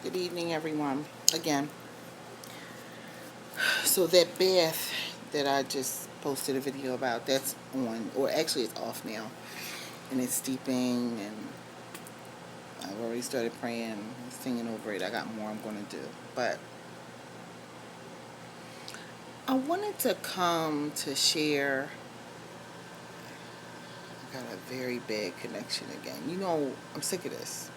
Good evening, everyone. Again, so that bath that I just posted a video about, that's on, or actually it's off now, and it's steeping, and I've already started praying, singing over it. I got more I'm going to do, but I wanted to come to share. I got a very bad connection again. I'm sick of this.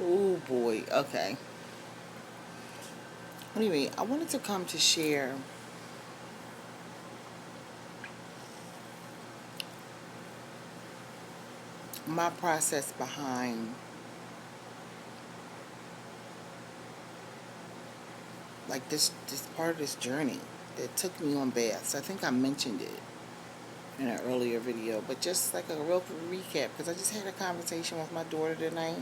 Oh boy. Okay. Anyway, I wanted to come to share my process behind like this part of this journey that took me on baths. I think I mentioned it in an earlier video, but just like a real recap, because I just had a conversation with my daughter tonight,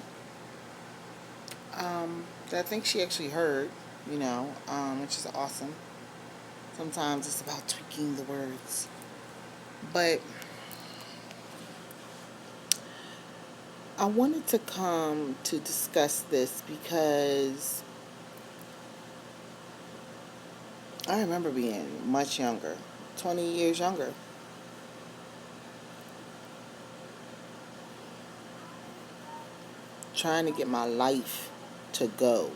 that I think she actually heard, which is awesome. Sometimes it's about tweaking the words, but I wanted to come to discuss this because I remember being much younger, 20 years younger, trying to get my life to go.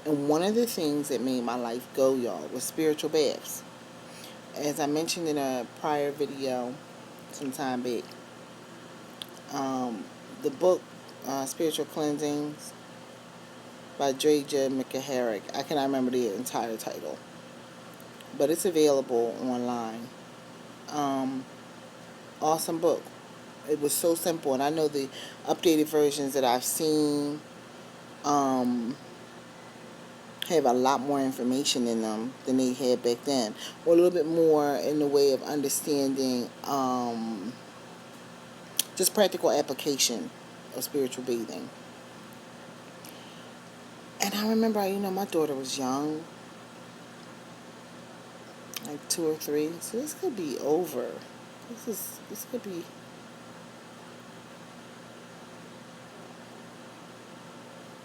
And one of the things that made my life go, y'all, was spiritual baths. As I mentioned in a prior video some time back, um, the book Spiritual Cleansings by Dreja McHarrick, I cannot remember the entire title, but it's available online. Um, awesome book. It was so simple, and I know the updated versions that I've seen um, have a lot more information in them than they had back then, or a little bit more in the way of understanding just practical application of spiritual bathing. And I remember, my daughter was young, like 2 or 3, so this could be over. This could be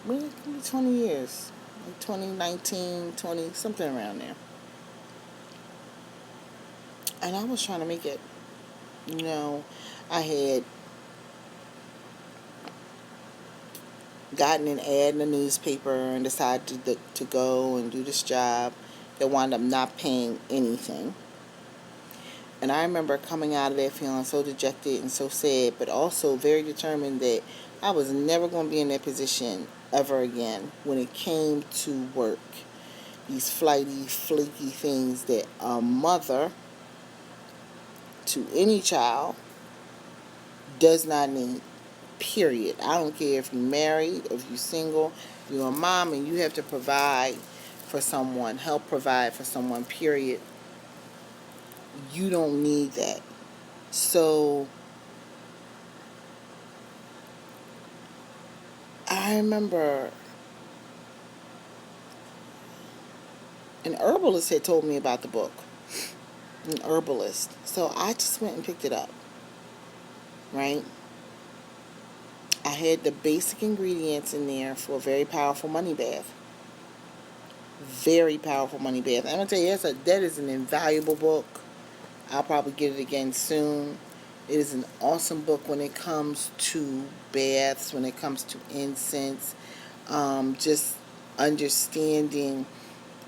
maybe it could be 20 years, like 2019, 20, something around there. And I was trying to make it, you know, I had gotten an ad in the newspaper and decided to go and do this job that wound up not paying anything. And I remember coming out of there feeling so dejected and so sad, but also very determined that I was never going to be in that position ever again when it came to work. These flighty, flaky things that a mother to any child does not need. Period. I don't care if you're married, if you're single, if you're a mom and you have to provide for someone, help provide for someone, period. You don't need that. So I remember an herbalist had told me about the book. An herbalist. So I just went and picked it up. Right? I had the basic ingredients in there for a very powerful money bath. Very powerful money bath. I'm gonna tell you, that is an invaluable book. I'll probably get it again soon. It is an awesome book when it comes to baths, when it comes to incense, just understanding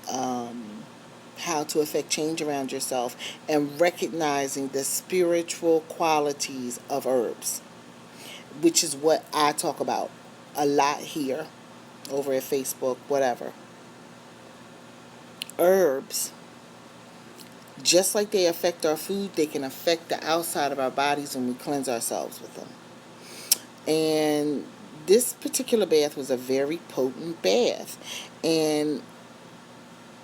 how to affect change around yourself and recognizing the spiritual qualities of herbs, which is what I talk about a lot here over at Facebook, whatever. Herbs, just like they affect our food, they can affect the outside of our bodies when we cleanse ourselves with them. And this particular bath was a very potent bath. And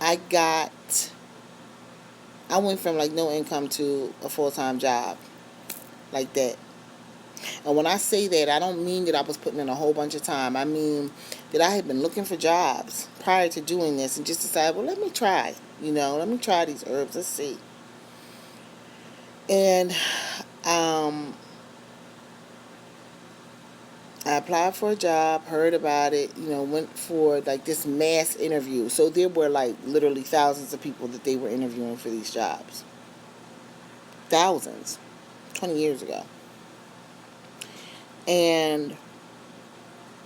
I went from like no income to a full-time job like that. And when I say that, I don't mean that I was putting in a whole bunch of time. I mean that I had been looking for jobs prior to doing this and just decided, well, let me try. Let me try these herbs. Let's see. And I I applied for a job, heard about it, went for like this mass interview. So there were like literally thousands of people that they were interviewing for these jobs. Thousands. 20 years ago. And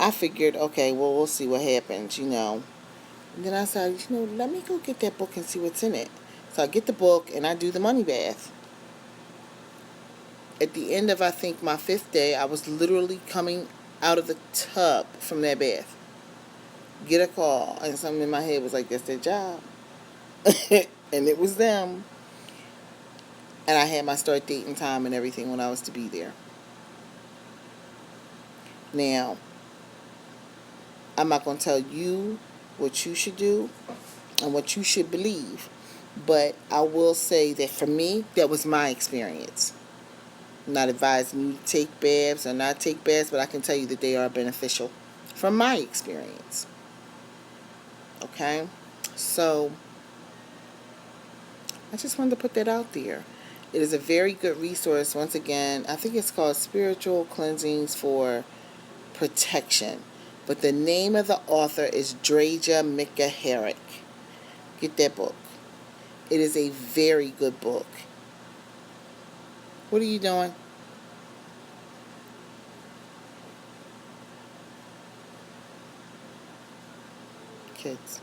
I figured, okay, well, we'll see what happens. And then I said, let me go get that book and see what's in it. So I get the book and I do the money bath. At the end of, I think, my 5th day, I was literally coming out of the tub from that bath. Get a call, and something in my head was like, that's their job. And it was them. And I had my start date and time and everything when I was to be there. Now, I'm not going to tell you what you should do and what you should believe. But I will say that for me, that was my experience. I'm not advising you to take baths or not take baths, but I can tell you that they are beneficial from my experience. Okay? So, I just wanted to put that out there. It is a very good resource. Once again, I think it's called Spiritual Cleansings for Protection. But the name of the author is Dreja Mika-Herrick. Get that book. It is a very good book. What are you doing? Kids.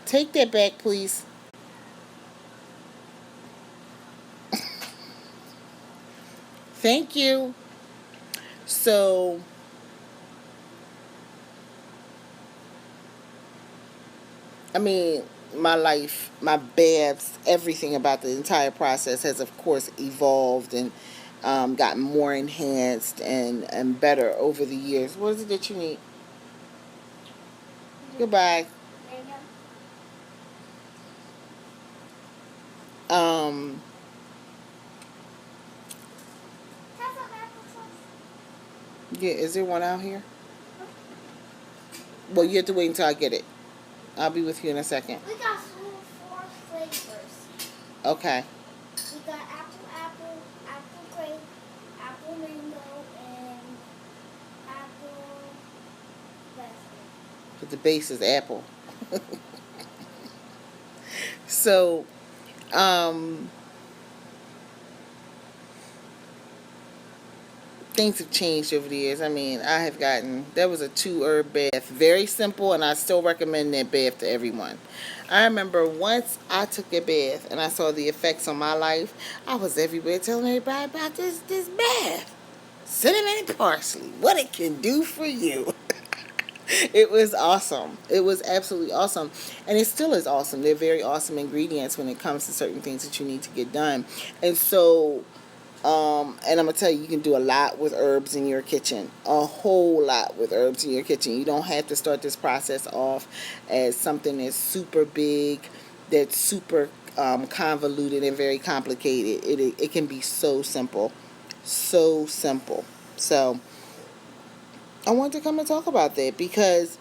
Take that back, please. Thank you. So, I mean, my life, my baths, everything about the entire process has, of course, evolved and gotten more enhanced and better over the years. What is it that you need? Goodbye. Um, yeah, is there one out here? Well, you have to wait until I get it. I'll be with you in a second. We got 4 flavors. Okay. We got apple, grape, apple mango, and apple raspberry. But the base is apple. So, things have changed over the years. I mean, there was a 2-herb bath. Very simple, and I still recommend that bath to everyone. I remember once I took a bath and I saw the effects on my life, I was everywhere telling everybody about this bath. Cinnamon and parsley, what it can do for you. It was awesome. It was absolutely awesome. And it still is awesome. They're very awesome ingredients when it comes to certain things that you need to get done. And so, and I'm going to tell you, you can do a lot with herbs in your kitchen. A whole lot with herbs in your kitchen. You don't have to start this process off as something that's super big, that's super convoluted and very complicated. It can be so simple. So simple. So, I wanted to come and talk about that because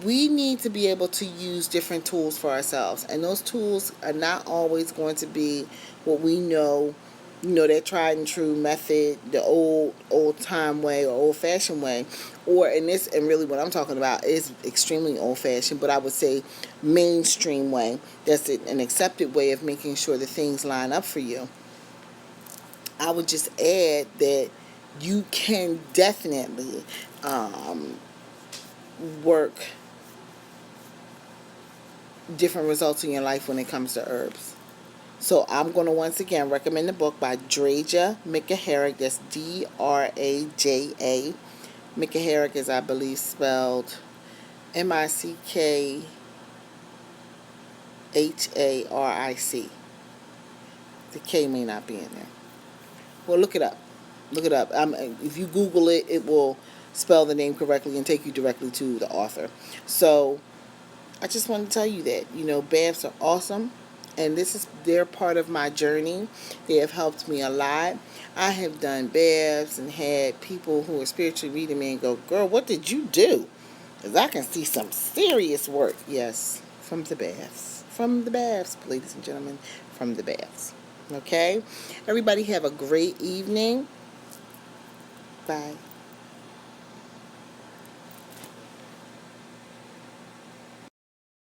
we need to be able to use different tools for ourselves. And those tools are not always going to be what we know, that tried and true method, the old time way or old fashioned way. Or and really what I'm talking about is extremely old fashioned, but I would say mainstream way. That's an accepted way of making sure that things line up for you. I would just add that you can definitely work different results in your life when it comes to herbs. So I'm going to once again recommend the book by Dreja Mika-Herrick. That's Draja. Mika-Herrick is, I believe, spelled Mickaharic. The K may not be in there. Well, look it up. Look it up. If you Google it, it will spell the name correctly and take you directly to the author. So I just want to tell you that, baths are awesome. And they're part of my journey. They have helped me a lot. I have done baths and had people who are spiritually reading me and go, girl, what did you do? Because I can see some serious work. Yes, from the baths. From the baths, ladies and gentlemen, from the baths. Okay? Everybody have a great evening. Bye.